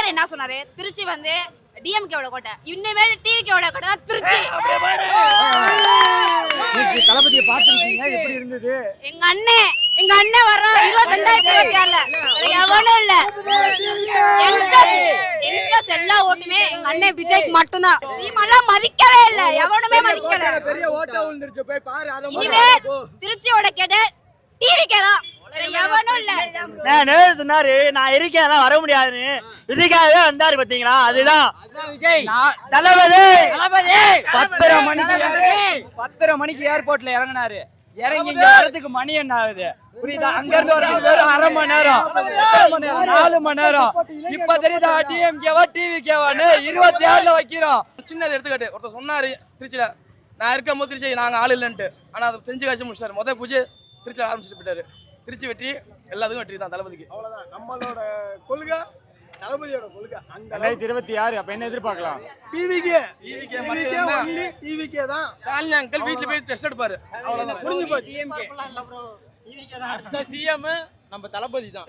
சொன்னாரு, என்ன சொன்னாரு? திருச்சி வந்து டிஎம்கேவோட கோட்டை, இனிமேல் டிவிகேவோட கோட்டை தான் திருச்சி. தளபதியை பார்த்துருக்கீங்க, எப்படி இருந்தது? எங்க அண்ணன் வர்ற 2026ல எவனும் இல்ல. யங்ஸ்டர்ஸ் எல்லா ஓட்டுமே எங்க அண்ணன் விஜய்க்கு மட்டும்தான். சீமான்லாம் மதிக்கவே இல்ல, எவனுமே மதிக்கல. பெரிய ஓட்ட விழுந்துருச்சு, போய் பாரு. இனிமே திருச்சியோட கேட்ட டிவிகே தான், எவனும் இல்ல. நான் சொன்னாரு, நான் இருக்கேன் வர முடியாதுன்னு. இதுக்காகவே வந்தாரு பாத்தீங்களா? அதுதான் தளபதி. 10:30 மணிக்கு ஏர்போர்ட்ல இறங்கினாரு. இறங்கி இங்க வரதுக்கு மணி என்ன ஆகுது புரியுதா? அங்க இருந்து வரதுக்கு வெறும் 1/2 மணி நேரம், 4 மணி நேரம். இப்ப தெரியுதா டிஎம்கேவா டிவிகேவான்னு? 26ல வைக்கிறோம். சின்னது எடுத்துக்காட்டு ஒருத்தர் சொன்னாரு திருச்சியில, நான் இருக்கும் போது திருச்சி நாங்க ஆள் இல்லைன்ட்டு. ஆனா அதை செஞ்சு காட்சி முடிச்சாரு. முதல் பூஜை திருச்சியில் ஆரம்பிச்சுட்டு போயிட்டாரு. திருச்சி வெற்றி, எல்லாத்துக்கும் வெற்றி தான் தளபதிக்கு. அவ்வளவுதான் நம்மளோட கொள்கை, தளபதியோட கொள்கை. 2026 அப்ப என்ன எதிர்பார்க்கலாம்? டிவிகே டிவிகே தான். ஸ்டாலின் அங்கிள் வீட்டுல போய் டெஸ்ட் எடுப்பாரு. அவ்வளவுதான், புரிஞ்சு போச்சு. சிஎம் நம்ம தளபதி தான்.